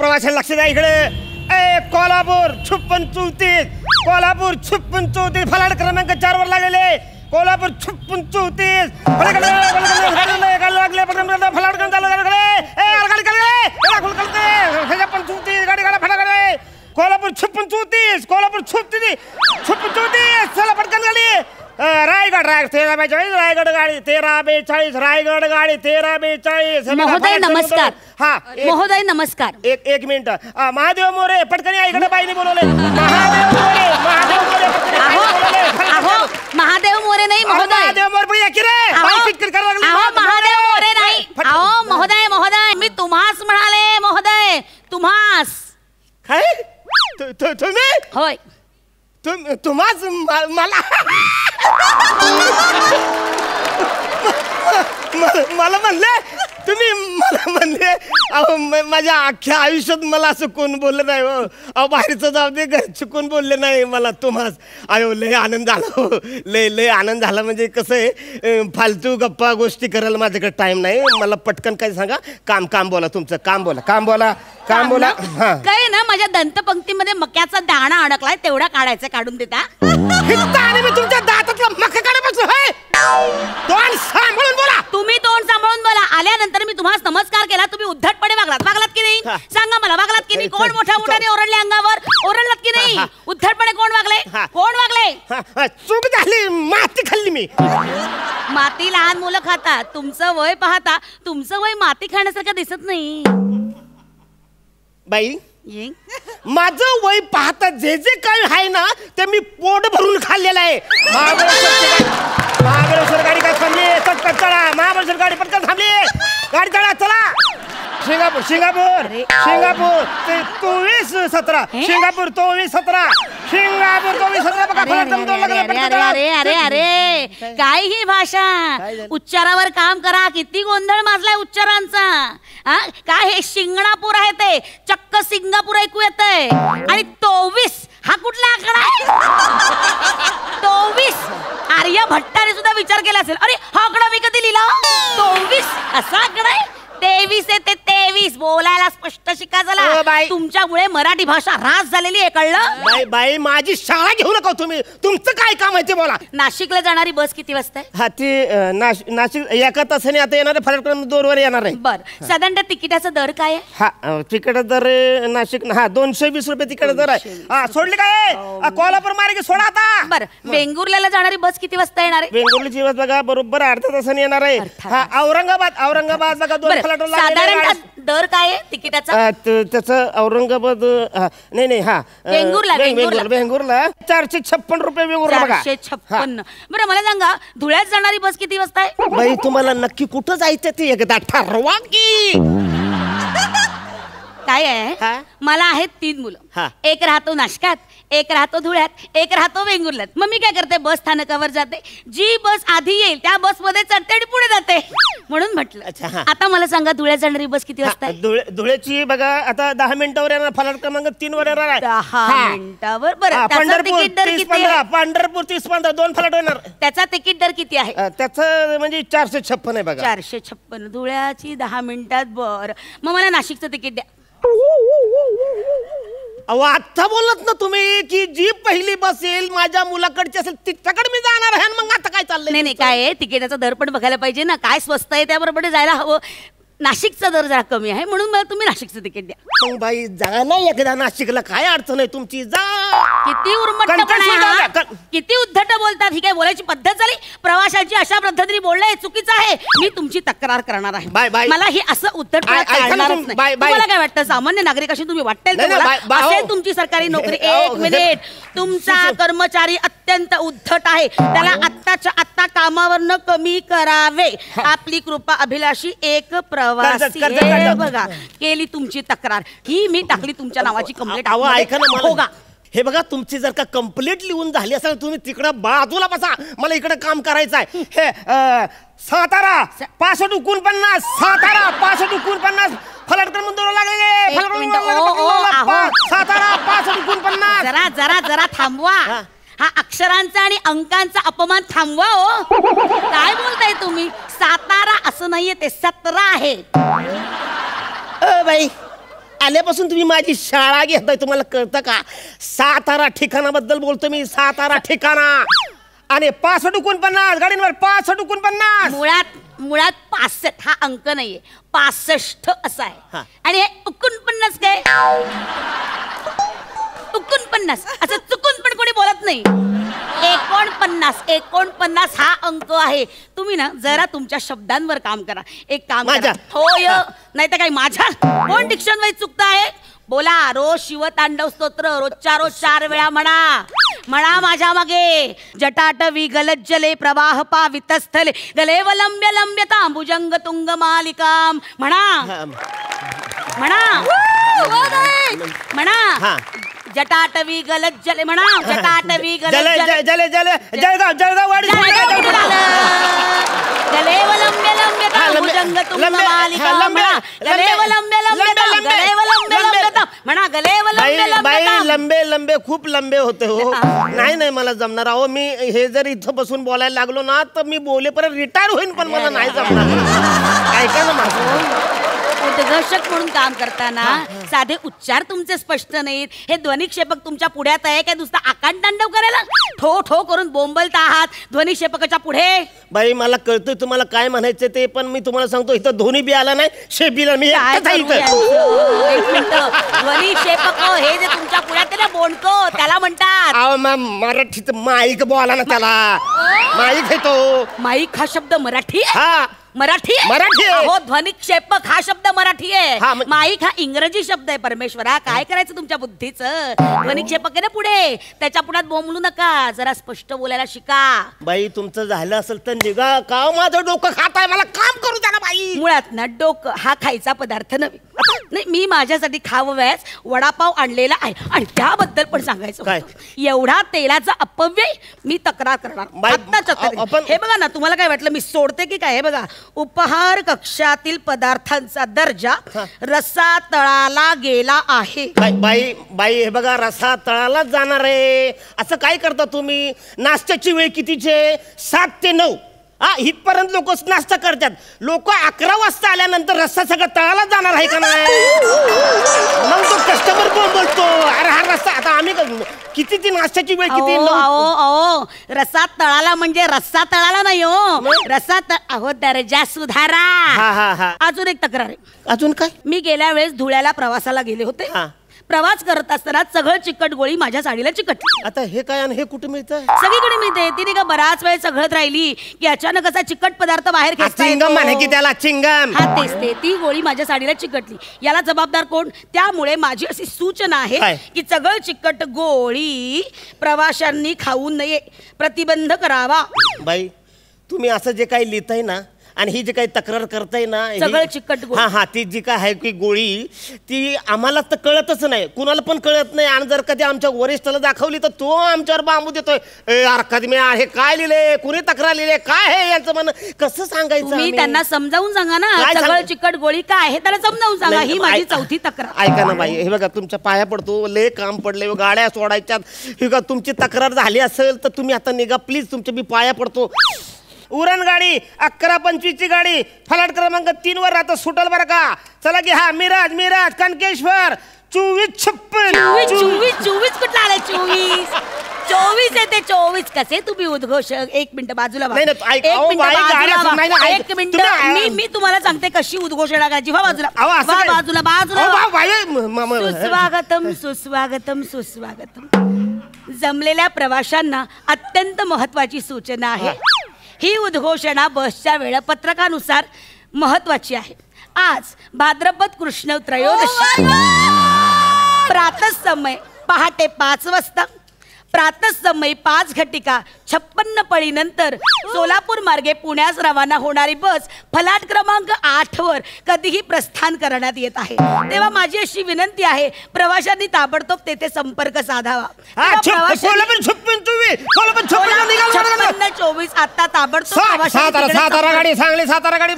प्रवाशांना लक्ष द्या इकडे. कोल्हापूर 5634, कोल्हापूर 5634, फलाट क्रमांक 4 वर लागलेले. कोल्हापूर 5634 फलाट कोल्हापूर 5634, कोल्हापूर 5634, चला पटकन गाडी. रायगड 1342, रायगड गाडी 1342, रायगड गाडी 1342. महोदय नमस्कार. हा महोदय नमस्कार. एक मिनिट. महादेव मोरे पटकन या इकडे. बाईने बोलवले. महादेव मोरे, महादेव मोरे पटकन. अहो महादेव मोरे नाही महोदय. महादेव मोरे पण या की रे. महादेव मोरे नाही. अहो महोदय महोदय मी तुम्हास म्हणाले. महोदय तुम्हास. काय तुम्ही? होय तुम्हाच मला मला म्हणले तुम्ही. मला म्हणले अहो माझ्या अख्ख्या आयुष्यात मला असं कोण बोललं नाही हो. अहो बाहेरचं जाऊ दे घरचे कोण बोलले नाही मला तुम्हाच. अयो लय आनंद झाला हो. लय आनंद झाला. म्हणजे कसं आहे फालतू गप्पा गोष्टी करायला माझ्याकडे टाइम नाही. मला पटकन काय सांगा. काम बोला तुमचं. काम बोला. काय ना माझ्या दंतपंक्तीमध्ये मक्याचा दाणा अडकलाय तेवढा काढायचा. काढून देता. मी तुमच्या दातातला मका काढायचं होय. तोंड सांभाळून बोला. तुम्ही तोंड सांभाळून बोला. आल्यानंतर मी तुम्हाला नमस्कार केला. तुम्ही उद्धटपणे वागलात की नाही? सांगा मला वागलात की नाही? कोण मोठ्याने ओरडले अंगावर? ओरडलात की नाही? उद्धटपणे कोण वागले? चूक झाली. माती खाल्ली मी. माती लहान मुलं खातात. तुमचं वय पाहता तुमचं वय माती खाण्यासारखं दिसत नाही. बाई माझं वय पाहता जे काही आहे ना ते मी पोट भरून खाल्लेलं आहे. महाबळेश्वर गाडी काय थांबली? पटकन चला. महाबळेश्वर गाडी पटकन थांबली. गाडी चला. Singapore 2417, Singapore 2417, Singapore 2417. अरे काय ही भाषा? उच्चारावर काम करा. किती गोंधळ माजलाय उच्चारांचा. काय हे शिंगणापूर आहे ते चक्क सिंगापूर ऐकू येतंय. आणि 24 हा कुठला आकडा आहे? 24 आर्यभट्टाने सुद्धा विचार केला असेल. अरे हा आकडा मी कधी लिहिला? 24 असा आकडा आहे. 23 आहे ते 23. बोलायला स्पष्ट शिका झाला. तुमच्यामुळे मराठी भाषा ऱ्हास झालेली आहे. कळलं? बाई माझी शाळा घेऊ नका तुम्ही. तुमचं काय काम आहे ते बोला. नाशिकला जाणारी बस किती वाजता आहे? हा ती नाशिक एका तासाने आता येणार आहे. फलाट क्रमांक 2 वर येणार आहे. बरं साधारणतः तिकिटाचा दर काय आहे? हा तिकीट दर नाशिक 220 रुपये तिकीट दर आहे. सोडले काय? कोल्हापूर मार्गे सोडा आता. बरं वेंगुर्ल्याला जाणारी बस किती वाजता येणार आहे? वेंगुर्ल्याची बस बघा बरोबर अर्ध्या तासाने येणार आहे. औरंगाबाद बघा 2 साधारण दर काय आहे तिकिटाचा? त्याचं औरंगाबाद नाही वेंगुर्ला 456 रुपये. वेंगुर्ला 456. बरं मला सांगा धुळ्यात जाणारी बस किती वाजता आहे? बाई तुम्हाला नक्की कुठं जायचं ते एकदा ठरवा की. काय आहे मला आहेत 3 मुलं. एक राहतो नाशकात, एक राहतो धुळ्यात, एक राहतो वेंगुर्ल्यात. मग मी काय करते बस स्थानकावर जाते. जी बस आधी येईल त्या बस मध्ये चढते आणि पुढे जाते. म्हणून म्हटलं आता मला सांगा धुळ्यात जाणारी बस किती वाजता आहे? धुळ्याची बघा आता 10 मिनिटावर येणार. फलाट क्रमांक 3 वर येणार आहे. 10 मिनिटावर. बरं पंढरपूर 30-15, पंढरपूर 30-15 2 फलाट येणार. त्याचा तिकीट दर किती आहे? त्याचं म्हणजे 456 आहे बघा. 456 धुळ्याची 10 मिनिटात. बरं मग मला नाशिकचं तिकीट द्या. अहो आता बोलत ना तुम्ही की जी पहिली बस येईल माझ्या मुलाकडची असेल तिच्याकडे मी जाणार आहे. मग आता काय चाललंय? नाही काय तिकिटाचा दर पण बघायला पाहिजे ना. काय स्वस्त आहे त्याबरोबर जायला हवं. नाशिकचा दर जरा कमी आहे म्हणून मला तुम्ही नाशिकचं तिकीट द्या. मग बाई जा ना एकदा नाशिकला. काय अडचण आहे तुमची? जा. किती उर्मट किती उद्धट बोलतात. ही काय बोलायची पद्धत झाली? प्रवाशांची अशा पद्धतीने बोलणं हे चुकीचं आहे. मी तुमची तक्रार करणार आहे. मला ही असं उद्धट चालणारच नाही. तुम्हाला काय वाटतं सामान्य नागरिकाशी तुम्ही वाटेल असेल तुमची सरकारी नोकरी? एक मिनिट. तुमचा कर्मचारी अत्यंत उद्धट आहे. त्याला आत्ताच्या आत्ता कामावरनं कमी करावे. आपली कृपा अभिलाषी एक बघा केली तुमची तक्रार. ही मी टाकली तुमच्या नावाची कंप्लेंट. ऐका ना हे बघा तुमची जर का कंप्लीट लिहून झाली असेल तुम्ही तिकडं बाजूला बसा. मला इकडे काम करायचं आहे. हे सातारा 6549, सातारा 6549 फलाट क्रमांक 2 लागले. सातारा 6549. जरा थांबवा. हा अक्षरांचा आणि अंकांचा अपमान थांबवा. हो काय बोलताय तुम्ही? सातारा असं नाहीये ते 17 आहे. बाई आल्यापासून तुम्ही माझी शाळा घेताय, तुम्हाला कळतं का? सातारा ठिकाणाबद्दल बोलतो मी, सातारा ठिकाणा. आणि 65-49 गाडींवर 65-49. मुळात 65 हा अंक नाहीये, 65 असा आहे. आणि हे 49 काय? 49 असं चुकून पण कोणी बोलत नाही. 49 हा अंक आहे. तुम्ही ना जरा तुमच्या शब्दांवर काम करा. एक काम करा. होय नाही तर काय माझ्या कोण डिक्शन वाईज चुकता आहे? बोला. रोज शिवतांडव स्तोत्र रोजच्या रोज 4 वेळा म्हणा माझ्या मागे. जटाटवी गलज्जले प्रवाह पावितस्थले गलेवलंब्य लंब्यता भुजंग तुंग मालिकाम. म्हणा जटाटवी गलज्जले. म्हणा जटाटवी गलज्जले जळगाव गलेवलंब्य लंब्यता भुजंग तुंग मालिकाम. म्हणा गलेवलंब्य लंबे लंबे खूप लंबे होते हो. नाही मला जमणार. अहो मी हे जर इथं बसून बोलायला लागलो ना तर मी बोलेपर्यंत रिटायर होईन, पण मला नाही जमणार. ऐका ना माझं. उद्घोषक म्हणून काम करताना साधे उच्चार तुमचे स्पष्ट नाहीत. हे ध्वनिक्षेपक तुमच्या पुढ्यात आहे काय नुसतं आकांडतांडव करायला? ठो ठो करून बोंबलता आहात ध्वनिक्षेपकाच्या पुढे. बाई मला कळतंय तुम्हाला काय म्हणायचं ते, पण मी तुम्हाला सांगतो इथं धोनी बी आला नाही, शेबीला मी ध्वनिक्षेपक हे जे तुमच्या पुढ्यात ना बोंडको त्याला म्हणतात. अहो मराठीत माईक बोला ना त्याला. माईक आहे तो. माईक हा शब्द मराठी आहे? हा मराठी हो. ध्वनिक्षेपक हा शब्द मराठी आहे. माईक हा इंग्रजी शब्द आहे. परमेश्वरा काय करायचं तुमच्या बुद्धीचं? ध्वनिक्षेपक आहे ना पुढे, त्याच्या पुढ्यात बोंबलू नका. जरा स्पष्ट बोलायला शिका. बाई तुमचं झालं असेल तर निघा. का माझं डोकं खाताय, मला काम करू द्या ना बाई. मुळात ना डोकं हा खायचा पदार्थ नाही. मी माझ्यासाठी खावयास वडापाव आणलेला आहे आणि त्याबद्दल पण सांगायचं काय? एवढा तेलाचा अपव्यय मी तक्रार करणार. हे बघा ना, तुम्हाला काय वाटलं मी सोडते की काय? हे बघा, उपहार कक्षातील पदार्थांचा दर्जा रसा तळाला गेला आहे. बाई हे बघा, रसा तळालाच जाणार आहे. असं काय करता तुम्ही? नाश्त्याची वेळ कितीचे? 7 ते 9. इथपर्यंत लोक नाश्ता करतात. लोक 11 वाजता आल्यानंतर रस्ता सगळं तळाला जाणार आहे का नाही? मग तो कस्टमर कोण बोलतो? अरे हा रस्ता आता आम्ही किती ती नाश्त्याची वेळ किती? रस्सा तळाला म्हणजे रस्सा तळाला नाही हो. रस्सा अहो दर्जा सुधारा. अजून एक तक्रार आहे. अजून काय? मी गेल्या वेळेस धुळ्याला प्रवासाला गेले होते. प्रवास करत असताना सगळं चिकट गोळी माझ्या साडीला चिकटली. आता हे काय आणि हे कुठे मिळतं? सगळीकडे मिळते. तिने का बराच वेळ सगळत राहिली की अचानक असा चिकट पदार्थ बाहेर चिंगम म्हणे की त्याला चिंगम. हा तेच ते. ती गोळी माझ्या साडीला चिकटली. याला जबाबदार कोण? त्यामुळे माझी अशी सूचना आहे की सगळं चिकट गोळी प्रवाशांनी खाऊ नये, प्रतिबंध करावा. बाई तुम्ही असं जे काही लिहिताय ना आणि ही जी काही तक्रार करताय ना, सगळं चिकट गोळी. हा ती जी काय आहे की गोळी ती आम्हाला तर कळतच नाही, कुणाला पण कळत नाही. आणि जर कधी आमच्या वरिष्ठाला दाखवली तर तो आमच्यावर बांबू देतोय. हे काय लिहिले, कुणी तक्रार लिहिले, काय आहे यांचं मन? कसं सांगायचं? मी त्यांना समजावून सांगा ना. सगळं चिकट गोळी काय आहे त्याला समजावून सांगा. ही माझी 4थी तक्रार. ऐका ना बाई, हे बघा तुमच्या पाया पडतो, लय काम पडले, गाड्या सोडायच्यात. हे बघा तुमची तक्रार झाली असेल तर तुम्ही आता निघा प्लीज. तुमच्या मी पाया पडतो. उरण गाडी 11:25 ची गाडी फलाट क्रमांक 3 वर राहतं, सुटल बरं का? चला की. हा मिराज कनकेश्वर 24 कुठला आला? 24 आहे ते. 24 कसे तुम्ही उद्घोषक? 1 मिनिट बाजूला. एक मिनिट मी तुम्हाला सांगते कशी उद्घोषणा करायची. बाजूला. सुस्वागतम. जमलेल्या प्रवाशांना अत्यंत महत्वाची सूचना आहे. ही उद्घोषणा बसच्या वेळापत्रकानुसार महत्वाची आहे. आज भाद्रपद कृष्ण त्रयोदशी प्रातःसमय पहाटे 5 वाजता, प्रातःसमयी 5 घटिका 56 पळीनंतर सोलापूर मार्गे पुण्यास रवाना होणारी बस फलाट क्रमांक 8 वर कधीही प्रस्थान करण्यात येत आहे. तेव्हा माझी अशी विनंती आहे, प्रवाशांनी ताबडतोब तेथे संपर्क साधावा. 54 आता ताबडतोब सातारा गाडी, सांगली सातारा गाडी,